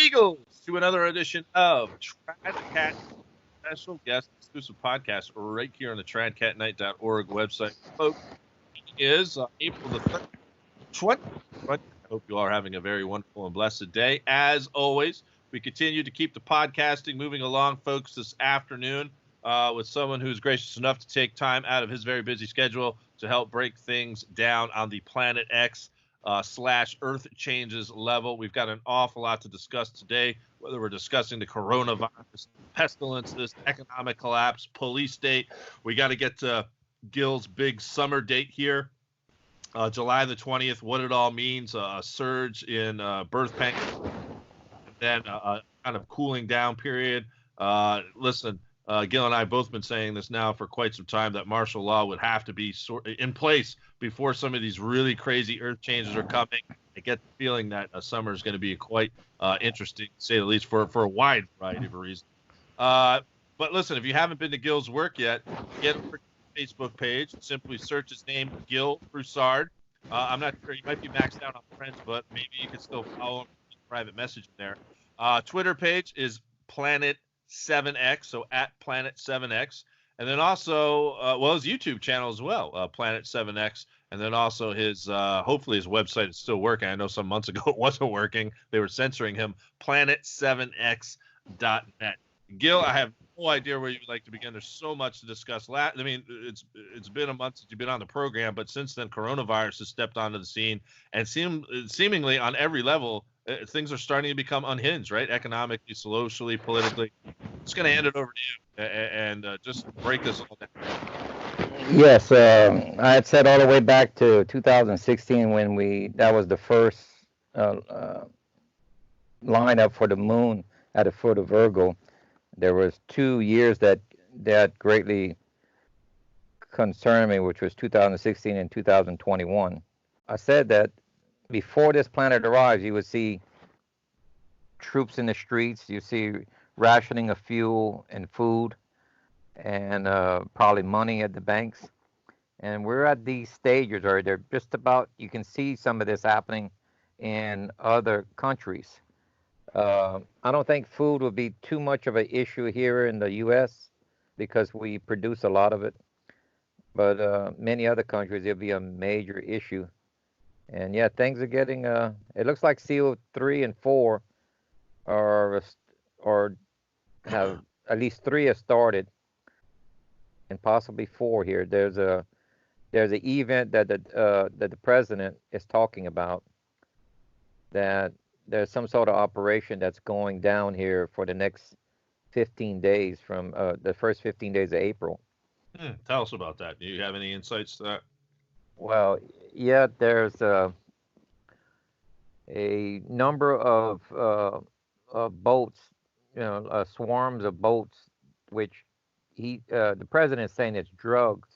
Eagles to another edition of Tradcat special guest exclusive podcast right here on the tradcatnight.org website. Folks, it is April the 3rd, 2020. I hope you are having a very wonderful and blessed day. As always, we continue to keep the podcasting moving along, folks, this afternoon with someone who's gracious enough to take time out of his very busy schedule to help break things down on the Planet X / Earth changes level. We've got an awful lot to discuss today, whether we're discussing the coronavirus, pestilence, this economic collapse, police state. We got to get to Gil's big summer date here, July the 20th, what it all means, a surge in birth pains, and then a kind of cooling down period. Listen, Gil and I have both been saying this now for quite some time, that martial law would have to be in place before some of these really crazy earth changes are coming. I get the feeling that summer is going to be quite interesting, to say the least, for a wide variety of reasons. But listen, if you haven't been to Gil's work yet, get over to his Facebook page. Simply search his name, Gil Broussard. I'm not sure, he might be maxed out on friends, but maybe you can still follow him in private message there. Twitter page is Planet 7X, so at Planet 7X, and then also his YouTube channel as well, Planet 7X, and then also his hopefully his website is still working. I know some months ago it wasn't working, they were censoring him. Planet7x.net. Gil, I have no idea where you'd like to begin. There's so much to discuss. I mean, it's been a month since you've been on the program, but since then coronavirus has stepped onto the scene, and seemingly on every level things are starting to become unhinged, right? Economically, socially, politically. Just going to hand it over to you and just break this all down. Yes, I had said all the way back to 2016 when that was the first lineup for the moon at the foot of Virgo. There was 2 years that greatly concerned me, which was 2016 and 2021. I said that before this planet arrives, you would see troops in the streets, you see rationing of fuel and food, and probably money at the banks. And we're at these stages, or they're just about, you can see some of this happening in other countries. I don't think food will be too much of an issue here in the U.S. because we produce a lot of it. But many other countries, it'll be a major issue. And yeah, things are getting, it looks like CO3 and 4 are have, at least 3 have started, and possibly 4 here. There's an event that the president is talking about, that there's some sort of operation that's going down here for the next 15 days, from the first 15 days of April. Tell us about that. Do you have any insights to that? Well, yeah, there's a number of boats, swarms of boats, which the president is saying it's drugs,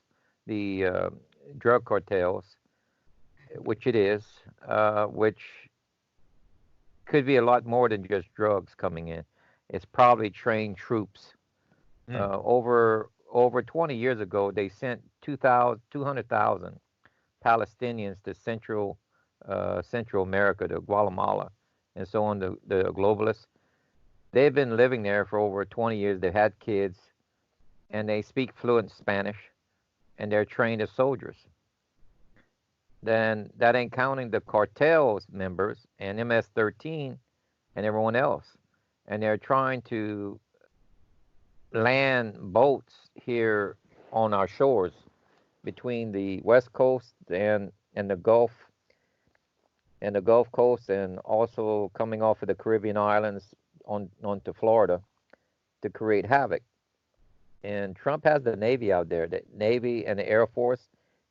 the drug cartels, which it is, which could be a lot more than just drugs coming in. It's probably trained troops. Over 20 years ago, they sent 200,000 Palestinians to Central America, to Guatemala, and so on. The globalists, they've been living there for over 20 years. They've had kids, and they speak fluent Spanish, and they're trained as soldiers. Then that ain't counting the cartels members and MS-13 and everyone else. And they're trying to land boats here on our shores between the West Coast and the Gulf Coast, and also coming off of the Caribbean islands onto Florida, to create havoc. And Trump has the Navy out there, the Navy and the Air Force,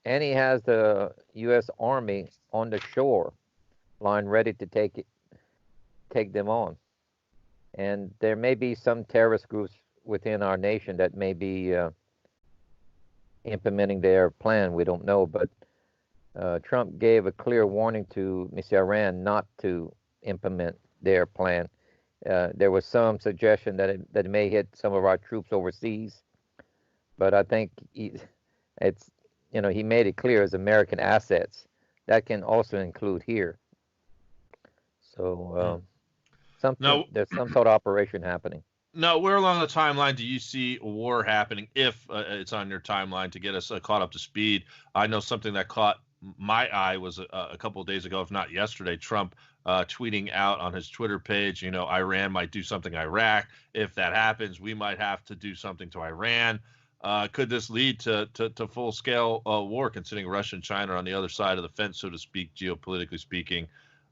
and he has the U.S. Army on the shore line ready to take them on. And there may be some terrorist groups within our nation that may be implementing their plan. We don't know, but Trump gave a clear warning to Mr. Iran not to implement their plan. There was some suggestion that it may hit some of our troops overseas, but I think he made it clear as American assets. That can also include here. So No, There's some sort of operation happening. no. Where along the timeline do you see war happening? If it's on your timeline to get us caught up to speed, I know something that caught my eye was a couple of days ago, if not yesterday. Trump tweeting out on his Twitter page, Iran might do something to Iraq. If that happens, we might have to do something to Iran. Could this lead to full scale war, considering Russia and China are on the other side of the fence, so to speak, geopolitically speaking?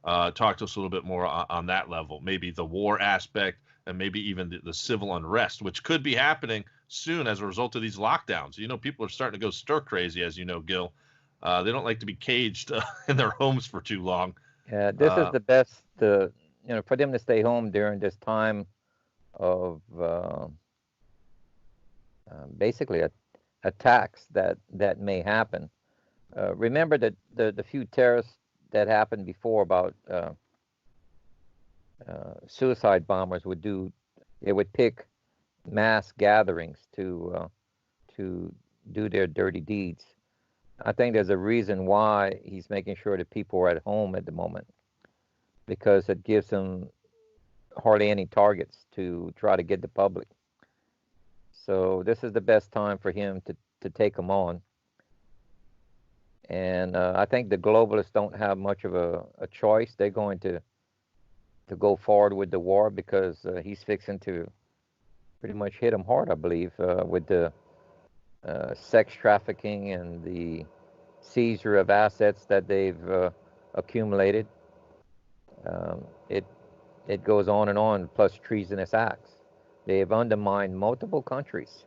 Talk to us a little bit more on that level, maybe the war aspect and maybe even the civil unrest, which could be happening soon as a result of these lockdowns. People are starting to go stir crazy, as you know, Gil. They don't like to be caged in their homes for too long. Yeah, this is the best, for them to stay home during this time of basically attacks that may happen. Remember that the few terrorists that happened before about suicide bombers they would pick mass gatherings to do their dirty deeds. I think there's a reason why he's making sure that people are at home at the moment, because it gives him hardly any targets to try to get the public. So this is the best time for him to take them on. And I think the globalists don't have much of a choice. They're going to go forward with the war because he's fixing to pretty much hit them hard, I believe, with the sex trafficking and the seizure of assets that they've accumulated. It goes on and on, plus treasonous acts. They have undermined multiple countries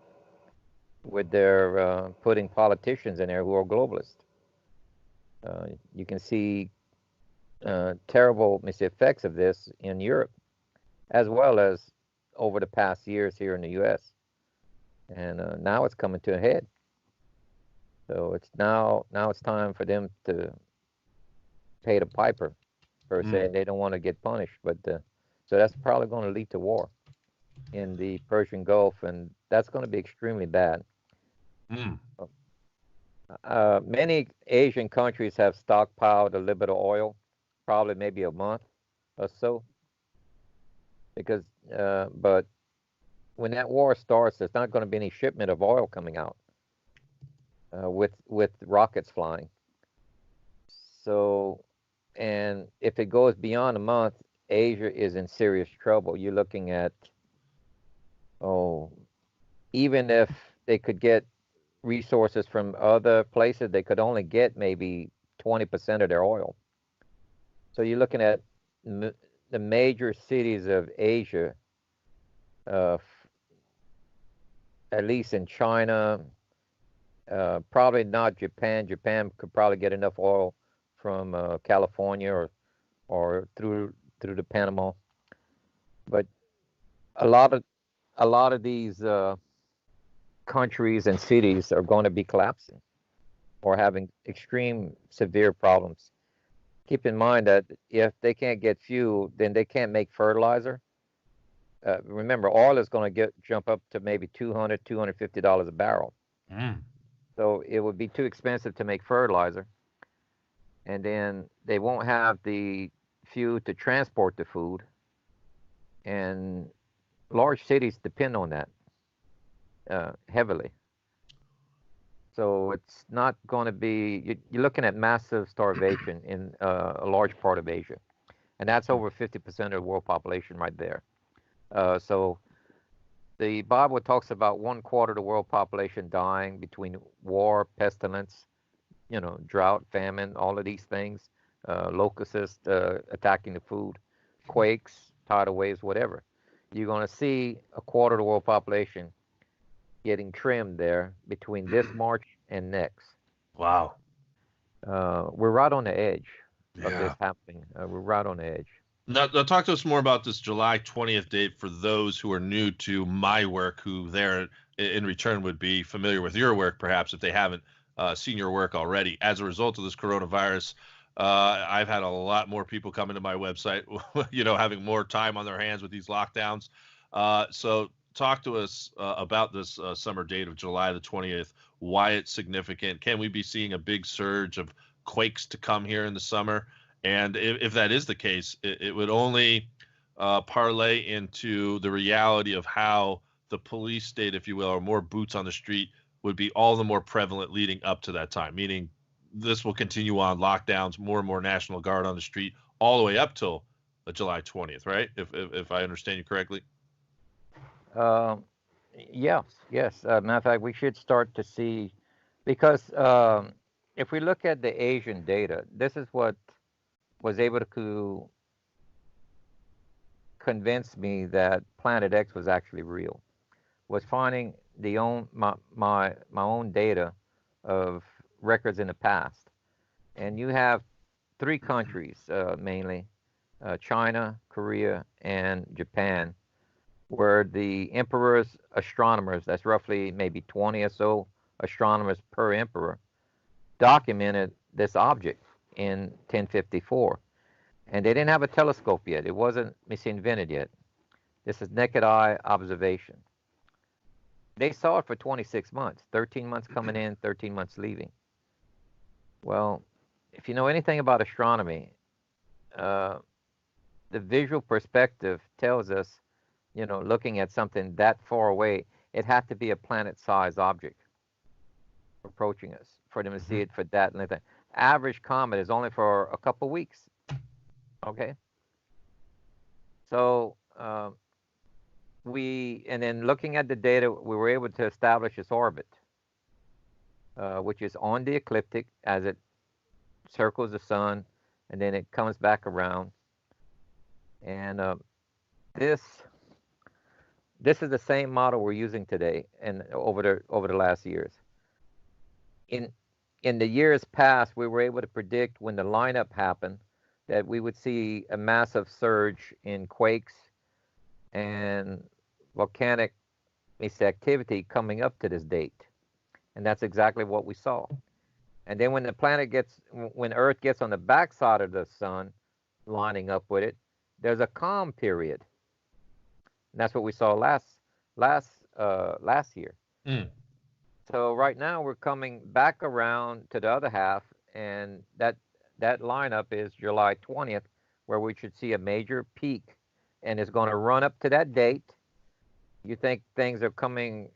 with their putting politicians in there who are globalists. You can see terrible effects of this in Europe, as well as over the past years here in the U.S. And now it's coming to a head. So it's now it's time for them to pay the piper, per se. They don't want to get punished, but so that's probably going to lead to war in the Persian Gulf, and that's going to be extremely bad. Many Asian countries have stockpiled a little bit of oil, probably maybe a month or so, because but when that war starts, there's not going to be any shipment of oil coming out with rockets flying. So, and if it goes beyond a month, Asia is in serious trouble. You're looking at, even if they could get resources from other places, they could only get maybe 20% of their oil. So you're looking at the major cities of Asia, at least in China, probably not Japan. Japan could probably get enough oil from California or through the Panama. But a lot of these countries and cities are going to be collapsing or having extreme severe problems. Keep in mind that if they can't get fuel, then they can't make fertilizer. Remember, oil is going to jump up to maybe $200, $250 a barrel. So it would be too expensive to make fertilizer. And then they won't have the fuel to transport the food. And large cities depend on that heavily. So it's not going to be, you're looking at massive starvation in a large part of Asia. And that's over 50% of the world population right there. So the Bible talks about 1/4 of the world population dying between war, pestilence, drought, famine, all of these things, locusts attacking the food, quakes, tidal waves, whatever. You're going to see 1/4 of the world population getting trimmed there between this March and next. Wow. We're right on the edge of this happening. We're right on the edge. Now, talk to us more about this July 20th date for those who are new to my work, who there in return would be familiar with your work, perhaps, if they haven't seen your work already. As a result of this coronavirus, I've had a lot more people coming to my website, having more time on their hands with these lockdowns. So talk to us about this summer date of July the 20th, why it's significant. Can we be seeing a big surge of quakes to come here in the summer? And if that is the case, it would only parlay into the reality of how the police state, if you will, or more boots on the street would be all the more prevalent leading up to that time, meaning this will continue on, lockdowns, more and more National Guard on the street, all the way up till July 20th, right? If I understand you correctly. Um, yes, yes. Matter of fact, we should start to see, because if we look at the Asian data, this is what was able to convince me that Planet X was actually real. Was finding my own data of records in the past, and you have three countries mainly, China, Korea, and Japan, where the emperor's astronomers, that's roughly maybe 20 or so astronomers per emperor, documented this object in 1054. And they didn't have a telescope yet. It wasn't invented yet. This is naked eye observation. They saw it for 26 months, 13 months coming in, 13 months leaving. Well, if you know anything about astronomy, the visual perspective tells us, looking at something that far away, it had to be a planet-sized object approaching us for them to see it for that length. Average comet is only for a couple weeks. Okay. So and then looking at the data, we were able to establish its orbit, which is on the ecliptic as it circles the sun, and then it comes back around. And this is the same model we're using today and over the last years. In the years past, we were able to predict when the lineup happened that we would see a massive surge in quakes and volcanic activity coming up to this date. And that's exactly what we saw. And then when Earth gets on the backside of the sun, lining up with it, there's a calm period. And that's what we saw last year. So right now we're coming back around to the other half, and that lineup is July 20th, where we should see a major peak, and it's going to run up to that date. You think things are coming,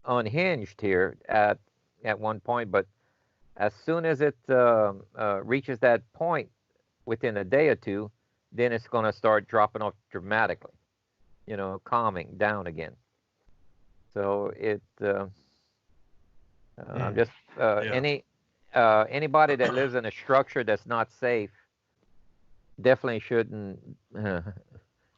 unhinged here at one point, but as soon as it reaches that point within a day or two, then it's going to start dropping off dramatically, calming down again. So anybody that lives in a structure that's not safe definitely shouldn't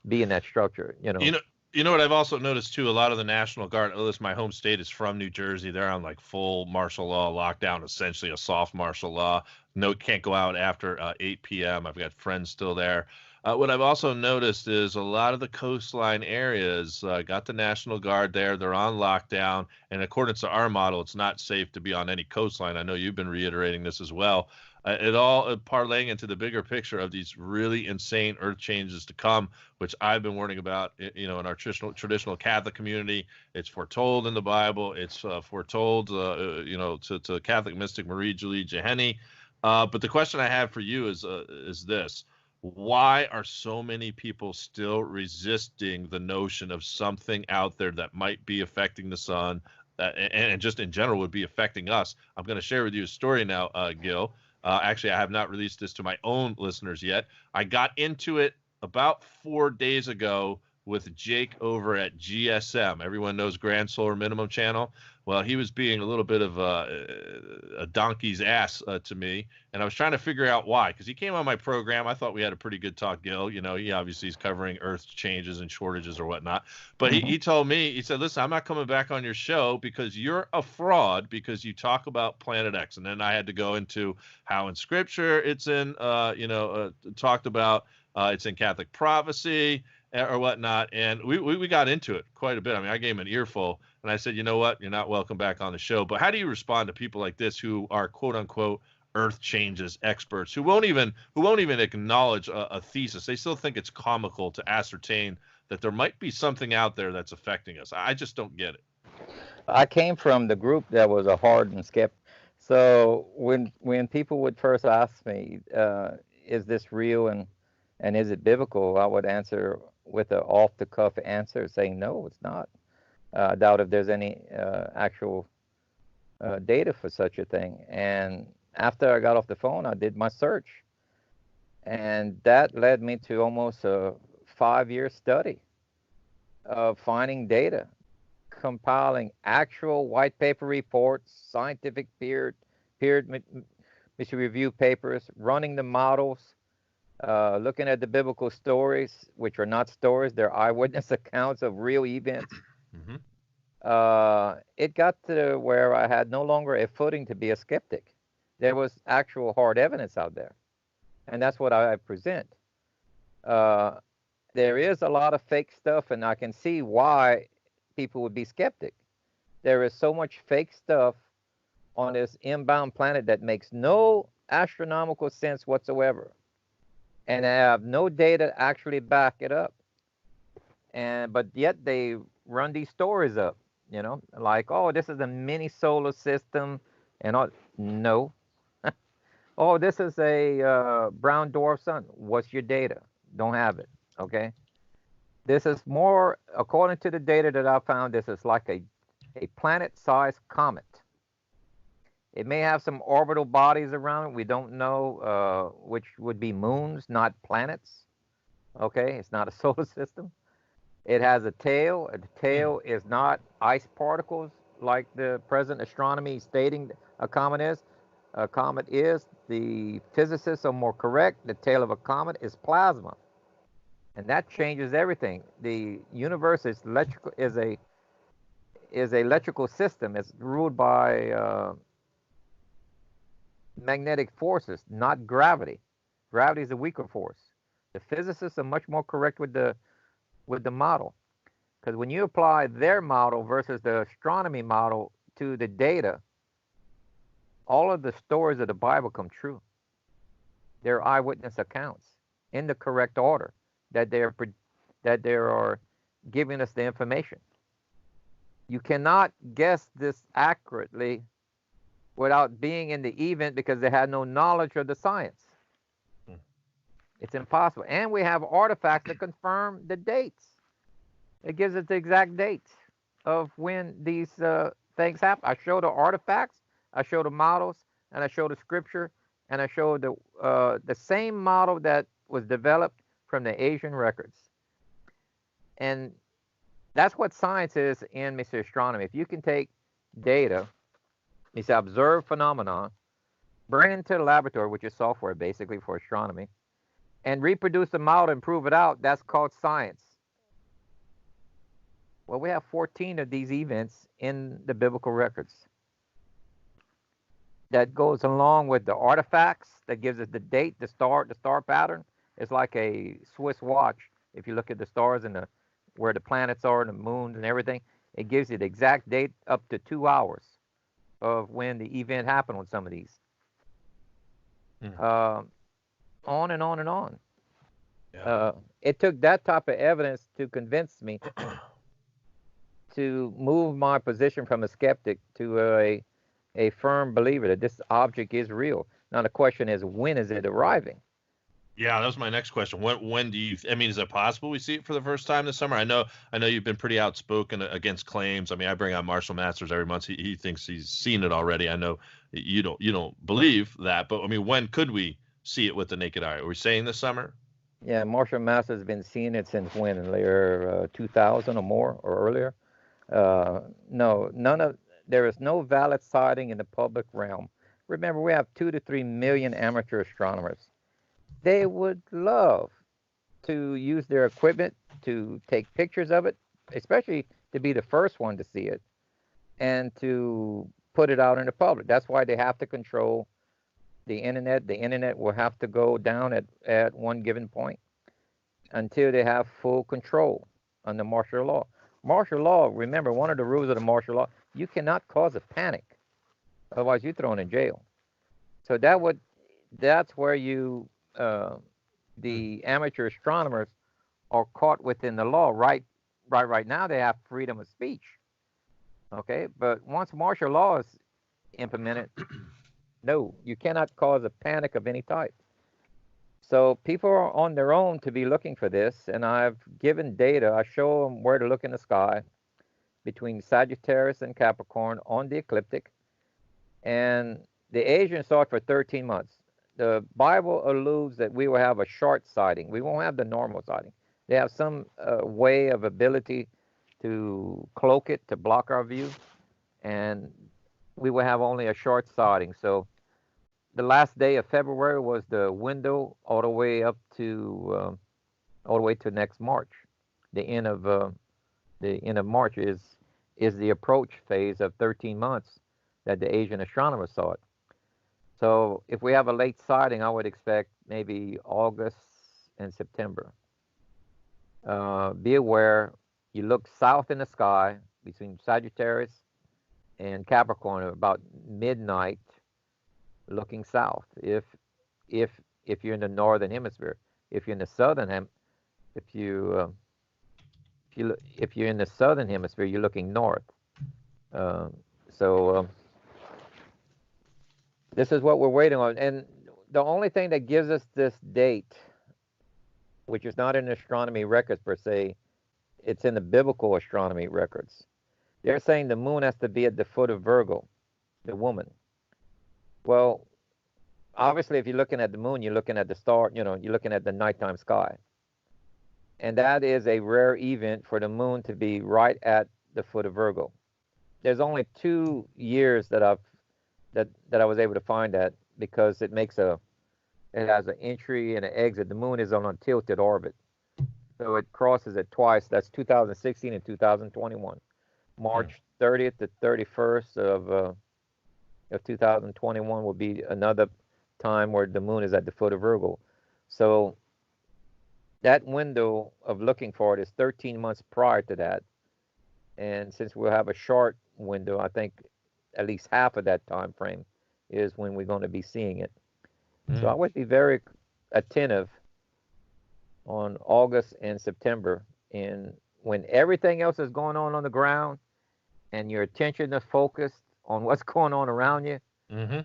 be in that structure. You know what I've also noticed too. A lot of the National Guard. My home state is from New Jersey. They're on like full martial law lockdown, essentially a soft martial law. No, can't go out after 8 p.m. I've got friends still there. What I've also noticed is a lot of the coastline areas got the National Guard there. They're on lockdown. And according to our model, it's not safe to be on any coastline. I know you've been reiterating this as well. It all parlaying into the bigger picture of these really insane earth changes to come, which I've been warning about, in our traditional Catholic community. It's foretold in the Bible. It's foretold, to Catholic mystic Marie-Julie Jeheni. But the question I have for you is this. Why are so many people still resisting the notion of something out there that might be affecting the sun and just in general would be affecting us? I'm going to share with you a story now, Gil. Actually, I have not released this to my own listeners yet. I got into it about 4 days ago with Jake over at GSM. Everyone knows Grand Solar Minimum Channel. Well, he was being a little bit of a donkey's ass to me, and I was trying to figure out why. Because he came on my program, I thought we had a pretty good talk, Gil. He obviously is covering Earth changes and shortages or whatnot. But he told me, he said, "Listen, I'm not coming back on your show because you're a fraud because you talk about Planet X." And then I had to go into how in Scripture it's talked about. It's in Catholic prophecy or whatnot, and we got into it quite a bit. I mean, I gave him an earful, and I said, "You know what? You're not welcome back on the show." But how do you respond to people like this who are quote unquote earth changes experts who won't even acknowledge a thesis? They still think it's comical to ascertain that there might be something out there that's affecting us. I just don't get it. I came from the group that was a hardened skeptic. So when people would first ask me, "Is this real?" and And is it biblical? I would answer with an off-the-cuff answer saying no, it's not. I doubt if there's any actual data for such a thing. And after I got off the phone, I did my search, and that led me to almost a 5-year study of finding data, compiling actual white paper reports, scientific peer review papers, running the models, looking at the biblical stories, which are not stories, they're eyewitness accounts of real events. Mm-hmm. It got to where I had no longer a footing to be a skeptic. There was actual hard evidence out there, and that's what I present. Uh, there is a lot of fake stuff, and I can see why people would be skeptic. There is so much fake stuff on this inbound planet that makes no astronomical sense whatsoever, and I have no data to actually back it up. And but yet they run these stories up, like, oh, this is a mini solar system, and all. No. Oh, this is a brown dwarf sun. What's your data? Don't have it. Okay. This is more, according to the data that I found, this is like a planet-sized comet. It may have some orbital bodies around it. We don't know, which would be moons, not planets. Okay, it's not a solar system. It has a tail. The tail is not ice particles like the present astronomy stating a comet is. A comet is, the physicists are more correct, the tail of a comet is plasma. And that changes everything. The universe is a electrical system. It's ruled by magnetic forces, not gravity. Gravity is a weaker force. The physicists are much more correct with the model, because when you apply their model versus the astronomy model to the data, all of the stories of the Bible come true. They're eyewitness accounts in the correct order that they are giving us the information. You cannot guess this accurately without being in the event, because they had no knowledge of the science. It's impossible. And we have artifacts that confirm the dates. It gives us the exact dates of when these things happen. I show the artifacts, I show the models, and I show the scripture, and I show the same model that was developed from the Asian records. And that's what science is in Mr. Astronomy. If you can take data, it's observed phenomenon, bring it into the laboratory, which is software basically for astronomy, and reproduce the model and prove it out, that's called science. Well, we have 14 of these events in the biblical records. That goes along with the artifacts that gives us the date, the star pattern. It's like a Swiss watch. If you look at the stars and where the planets are and the moons and everything, it gives you the exact date up to 2 hours of when the event happened on some of these. On and on and on. Yeah. It took that type of evidence to convince me to move my position from a skeptic to a firm believer that this object is real. Now the question is, when is it arriving? Yeah, that was my next question. When do you? I mean, is it possible we see it for the first time this summer? I know you've been pretty outspoken against claims. I mean, I bring on Marshall Masters every month. He thinks he's seen it already. I know you don't believe that, but I mean, when could we see it with the naked eye? Are we saying this summer? Yeah, Marshall Masters has been seeing it since when? In the year 2000 or more or earlier. No, there is no valid sighting in the public realm. Remember, we have 2 to 3 million amateur astronomers. They would love to use their equipment to take pictures of it, especially to be the first one to see it, and to put it out in the public. That's why they have to control the internet. The internet will have to go down at one given point until they have full control under martial law. Martial law, remember, one of the rules of the martial law, you cannot cause a panic. Otherwise, you're thrown in jail. So that's where the amateur astronomers are caught within the law. Right now, they have freedom of speech. Okay, but once martial law is implemented, no, you cannot cause a panic of any type. So people are on their own to be looking for this, and I've given data. I show them where to look in the sky between Sagittarius and Capricorn on the ecliptic, and the Asians saw it for 13 months. The Bible alludes that we will have a short sighting. We won't have the normal sighting. They have some way of ability to cloak it, to block our view, and we will have only a short sighting. So the last day of February was the window all the way up to all the way to next March. The end of March is the approach phase of 13 months that the Asian astronomers saw it. So if we have a late sighting, I would expect maybe August and September. Be aware, you look south in the sky between Sagittarius and Capricorn about midnight, looking south. If you're in the northern hemisphere, if you're in the southern if you if you're in the southern hemisphere, you're looking north. Uh, so this is what we're waiting on, and the only thing that gives us this date, which is not in astronomy records per se, it's in the biblical astronomy records. They're saying the moon has to be at the foot of Virgo, the woman. Well, obviously, if you're looking at the moon, you're looking at the star. You're looking at the nighttime sky, and that is a rare event for the moon to be right at the foot of Virgo. There's only 2 years that I was able to find that, because it has an entry and an exit. The moon is on a tilted orbit, so it crosses it twice. That's 2016 and 2021. March 30th to 31st of 2021 will be another time where the moon is at the foot of Virgo. So that window of looking for it is 13 months prior to that. And since we'll have a short window, I think at least half of that time frame is when we're going to be seeing it. So I would be very attentive on August and September, and when everything else is going on the ground and your attention is focused on what's going on around you,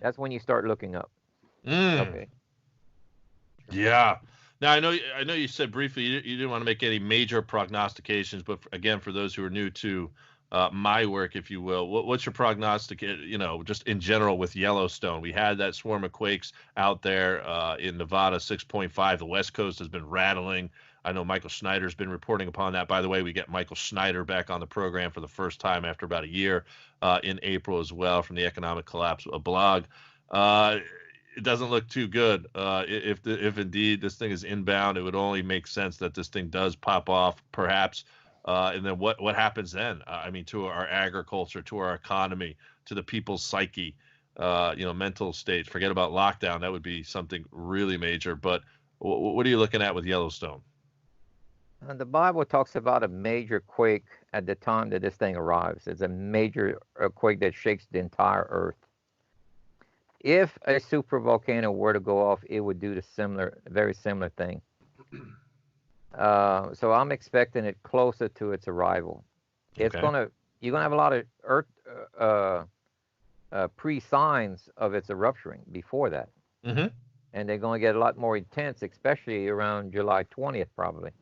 that's when you start looking up. Okay. Yeah. Now I know you said briefly you didn't want to make any major prognostications, but again, for those who are new to my work, if you will, what's your prognostic? Just in general with Yellowstone, we had that swarm of quakes out there in Nevada, 6.5. The West Coast has been rattling. I know Michael Schneider's been reporting upon that. By the way, we get Michael Schneider back on the program for the first time after about a year in April as well, from the Economic Collapse blog. It doesn't look too good. If indeed this thing is inbound, it would only make sense that this thing does pop off, perhaps. And then what happens then? I mean, to our agriculture, to our economy, to the people's psyche, mental state. Forget about lockdown. That would be something really major. But what are you looking at with Yellowstone? The Bible talks about a major quake at the time that this thing arrives. It's a major quake that shakes the entire earth. If a super volcano were to go off, it would do the very similar thing. So I'm expecting it closer to its arrival. You're gonna have a lot of earth pre-signs of its eruption before that, and they're going to get a lot more intense, especially around July 20th, probably.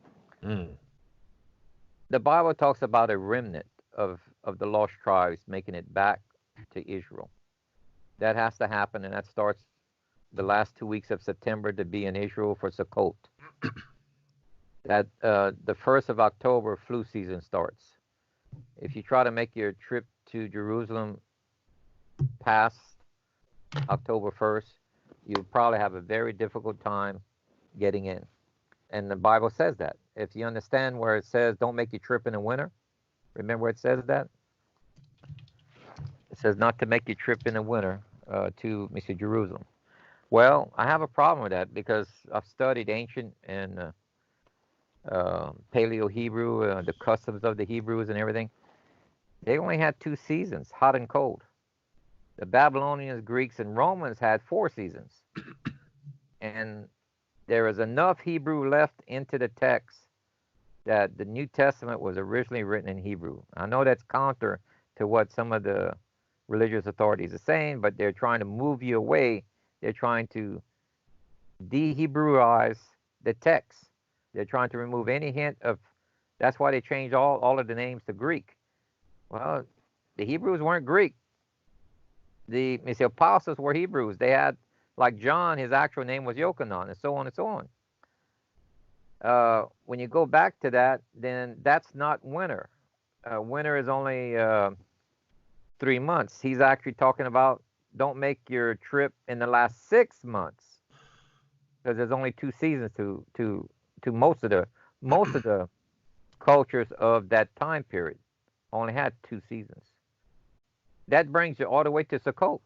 The Bible talks about a remnant of the lost tribes making it back to Israel. That has to happen, and that starts the last 2 weeks of September to be in Israel for Sukkot. That the 1st of October, flu season starts. If you try to make your trip to Jerusalem past October 1st, you'll probably have a very difficult time getting in. And the Bible says that. If you understand where it says, don't make your trip in the winter, remember where it says that? It says not to make your trip in the winter to Jerusalem. Well, I have a problem with that, because I've studied ancient and Paleo Hebrew, the customs of the Hebrews and everything. They only had 2 seasons, hot and cold. The Babylonians, Greeks, and Romans had 4 seasons. And there is enough Hebrew left into the text that the New Testament was originally written in Hebrew. I know that's counter to what some of the religious authorities are saying, but they're trying to move you away. They're trying to de-Hebrewize the text. They're trying to remove any hint of. That's why they changed all of the names to Greek. Well, the Hebrews weren't Greek. The apostles were Hebrews. They had, like John, his actual name was Yochanan, and so on and so on. When you go back to that, then that's not winter. Winter is only 3 months. He's actually talking about don't make your trip in the last 6 months, because there's only two seasons to most of the cultures of that time period. Only had two seasons. That brings you all the way to Sukkot.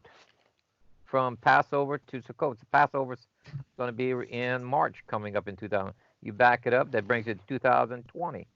From Passover to Sukkot. Passover's going to be in March, coming up in 2000. You back it up, that brings it to 2020.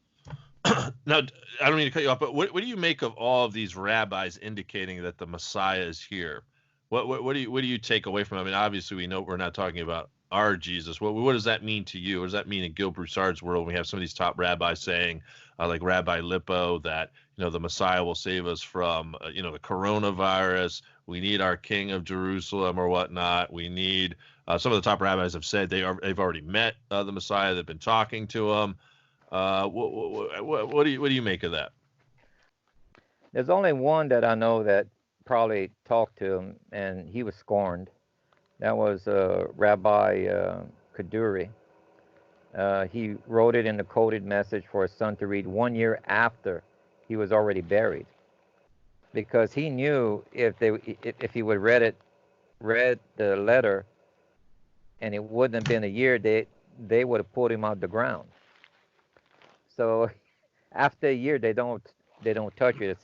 Now, I don't mean to cut you off, but what do you make of all of these rabbis indicating that the Messiah is here? What do you take away from it? I mean, obviously we know we're not talking about our Jesus. What does that mean to you? What does that mean in Gil Broussard's world? We have some of these top rabbis saying, like Rabbi Lippo, that the Messiah will save us from the coronavirus. We need our King of Jerusalem or whatnot. We need some of the top rabbis have said they've already met the Messiah. They've been talking to him. What do you make of that? There's only one that I know that probably talked to him, and he was scorned. That was Rabbi Kaduri. He wrote it in the coded message for his son to read 1 year after he was already buried, because he knew if he would read the letter, and it wouldn't have been a year, they would have pulled him out the ground. So after a year, they don't touch it.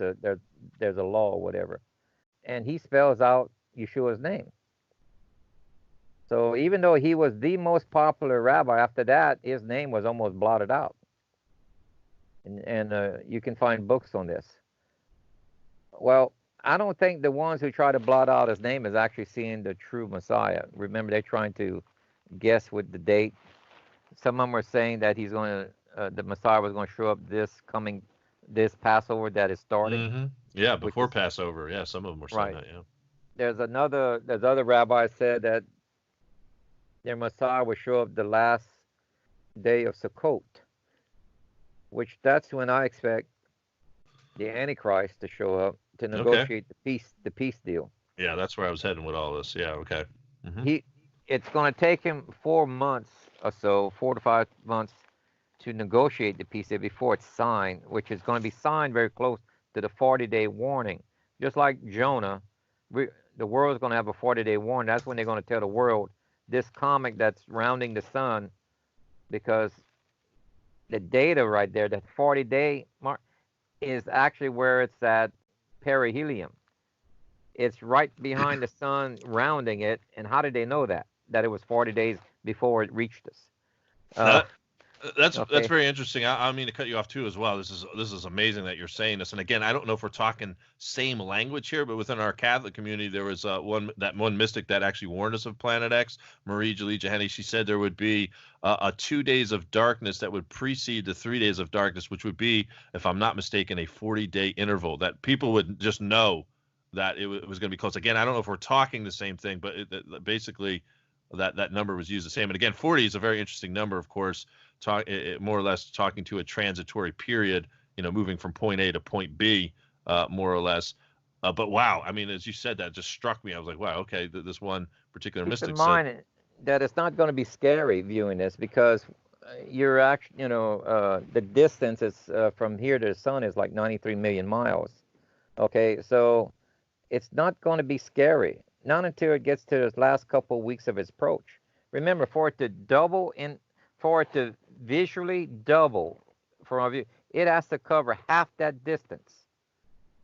There's a law or whatever, and he spells out Yeshua's name. So even though he was the most popular rabbi, after that his name was almost blotted out. And you can find books on this. Well, I don't think the ones who try to blot out his name is actually seeing the true Messiah. Remember, they're trying to guess with the date. Some of them are saying that the Messiah was going to show up this Passover that is starting. Mm-hmm. Yeah, before Passover. Yeah, some of them were saying that. Yeah. There's other rabbis said that their Messiah will show up the last day of Sukkot, which that's when I expect the Antichrist to show up to negotiate the peace deal. Yeah, that's where I was heading with all this. Yeah, okay. Mm-hmm. It's going to take him 4 months or so, 4 to 5 months, to negotiate the peace deal before it's signed, which is going to be signed very close to the 40-day warning. Just like Jonah, the world's going to have a 40-day warning. That's when they're going to tell the world this comet that's rounding the sun, because the data right there, that 40-day mark, is actually where it's at perihelion. It's right behind the sun rounding it. And how did they know that it was 40 days before it reached us? That's very interesting. I mean to cut you off too as well. This is amazing that you're saying this. And again, I don't know if we're talking same language here, but within our Catholic community, there was one mystic that actually warned us of Planet X, Marie Julie Jaheni. She said there would be a 2 days of darkness that would precede the 3 days of darkness, which would be, if I'm not mistaken, a 40-day interval that people would just know that it was going to be close. Again, I don't know if we're talking the same thing, but basically that number was used the same. And again, 40 is a very interesting number, of course. More or less talking to a transitory period, moving from point A to point B, more or less. But wow, I mean, as you said, that just struck me. I was like, wow, okay, this one particular mystic said. Keep in mind that it's not going to be scary viewing this, because you're actually, the distance is from here to the sun is like 93 million miles. Okay, so it's not going to be scary, not until it gets to the last couple of weeks of its approach. Remember, for it to visually double from our view, it has to cover half that distance.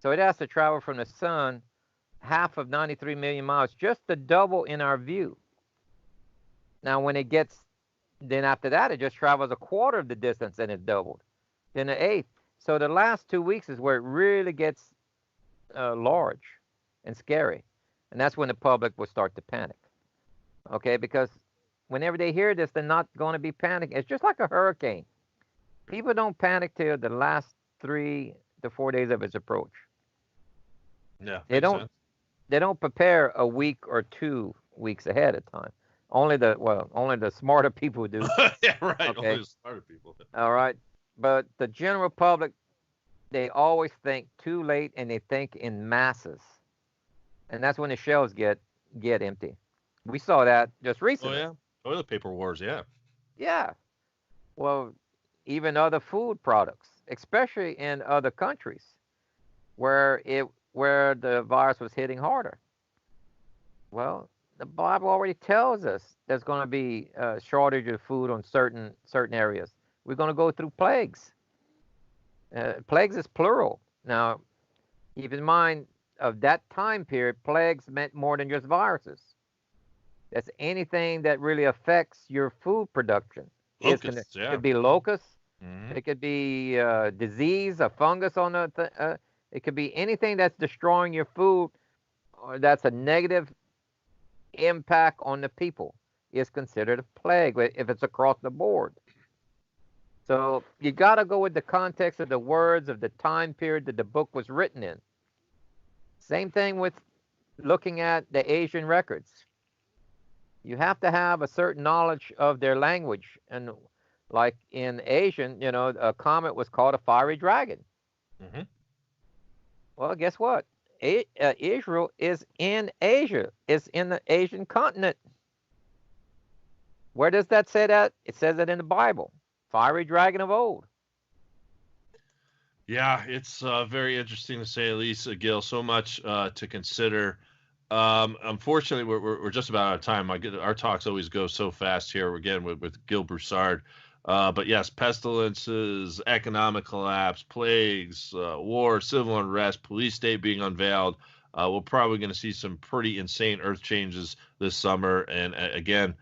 So it has to travel from the sun half of 93 million miles just to double in our view. Now, then after that, it just travels a quarter of the distance and it doubled. Then an eighth. So the last 2 weeks is where it really gets large and scary. And that's when the public will start to panic. Okay, because whenever they hear this, they're not going to be panicking. It's just like a hurricane. People don't panic till the last 3 to 4 days of its approach. Yeah, they don't prepare a week or 2 weeks ahead of time. Only the smarter people do. Yeah, right. Okay. Only the smarter people. All right. But the general public, they always think too late and they think in masses. And that's when the shelves get empty. We saw that just Oh recently. yeah, toilet paper wars. Yeah. Yeah. Well, even other food products, especially in other countries where the virus was hitting harder. Well, the Bible already tells us there's going to be a shortage of food on certain areas. We're going to go through plagues. Plagues is plural. Now, keep in mind of that time period, plagues meant more than just viruses. That's anything that really affects your food production. Locusts. It Yeah. could be locusts. Hmm. It could be disease, a fungus on it could be anything that's destroying your food or that's a negative impact on the people is considered a plague if it's across the board. So you got to go with the context of the words of the time period that the book was written in. Same thing with looking at the Asian records. You have to have a certain knowledge of their language. And like in Asian, a comet was called a fiery dragon. Hmm. Well, guess what? Israel is in Asia. It's in the Asian continent. Where does that say that? It says it in the Bible. Fiery dragon of old. Yeah, it's very interesting to say at least, Gil. So much to consider. Unfortunately, we're just about out of time. Our talks always go so fast here. Again with Gil Broussard. But yes, pestilences, economic collapse, plagues, war, civil unrest, police state being unveiled. We're probably going to see some pretty insane earth changes this summer. And again,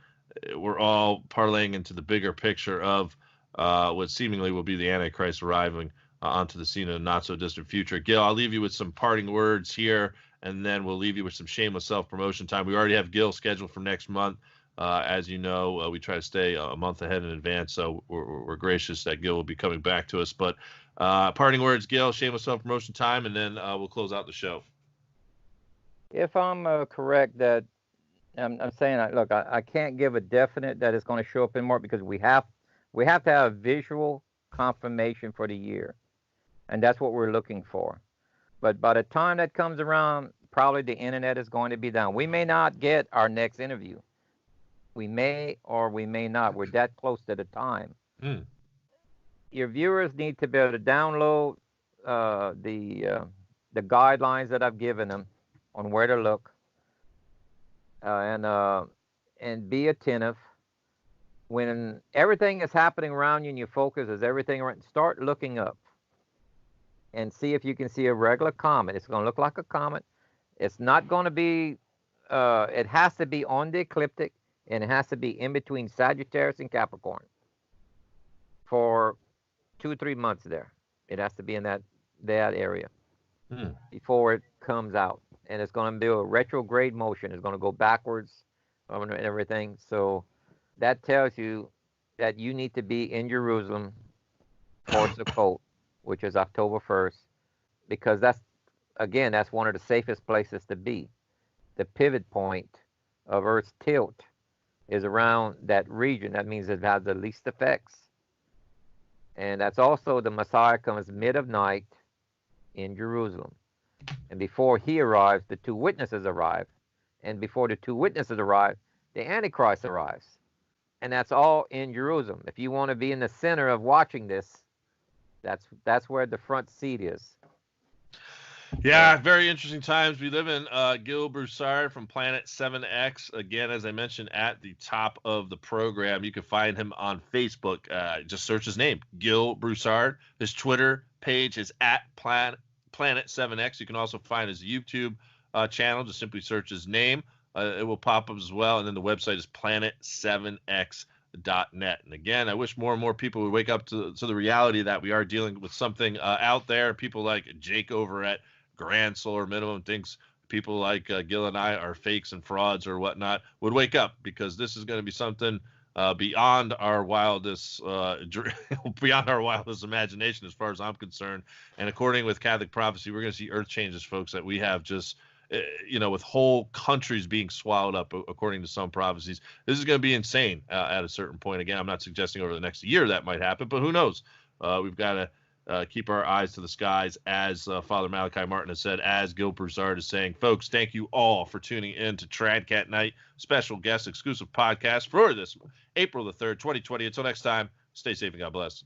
we're all parlaying into the bigger picture of what seemingly will be the Antichrist arriving onto the scene in a not so distant future. Gil, I'll leave you with some parting words here, and then we'll leave you with some shameless self promotion time. We already have Gil scheduled for next month. As you know, we try to stay a month ahead in advance, so we're gracious that Gil will be coming back to us. But parting words, Gil, shameless self promotion time, and then we'll close out the show. If I'm correct, that I'm saying, look, I can't give a definite that it's going to show up in more because we have to have visual confirmation for the year, and that's what we're looking for. But by the time that comes around, probably the internet is going to be down. We may not get our next interview. We may or we may not. We're that close to the time. Mm. Your viewers need to be able to download the guidelines that I've given them on where to look, and be attentive when everything is happening around you and your focus is everything around. Start looking up and see if you can see a regular comet. It's going to look like a comet. It's not going to be. It has to be on the ecliptic, and it has to be in between Sagittarius and Capricorn for 2 or 3 months there. It has to be in that area Mm. before it comes out, and it's going to do a retrograde motion. It's going to go backwards and everything. So that tells you that you need to be in Jerusalem for Sukkot, which is October 1st, because that's one of the safest places to be. The pivot point of Earth's tilt is around that region. That means it has the least effects. And that's also the Messiah comes mid of night in Jerusalem. And before he arrives, the two witnesses arrive. And before the two witnesses arrive, the Antichrist arrives. And that's all in Jerusalem. If you want to be in the center of watching this, that's where the front seat is. Yeah, very interesting times we live in. Gil Broussard from Planet 7X. Again, as I mentioned at the top of the program, you can find him on Facebook. Just search his name, Gil Broussard. His Twitter page is at Planet 7X. You can also find his YouTube channel. Just simply search his name. It will pop up as well. And then the website is planet7x.net. And again, I wish more and more people would wake up to the reality that we are dealing with something out there. People like Jake over at Grand Solar Minimum thinks people like Gil and I are fakes and frauds or whatnot would wake up, because this is going to be something beyond our wildest beyond our wildest imagination, as far as I'm concerned. And according with Catholic prophecy, we're going to see earth changes, folks, that we have just with whole countries being swallowed up, according to some prophecies. This is going to be insane at a certain point. Again, I'm not suggesting over the next year that might happen, but who knows? We've got to keep our eyes to the skies, as Father Malachi Martin has said, as Gil Broussard is saying. Folks, thank you all for tuning in to Tradcat Night, special guest exclusive podcast for this April the 3rd, 2020. Until next time, stay safe and God bless.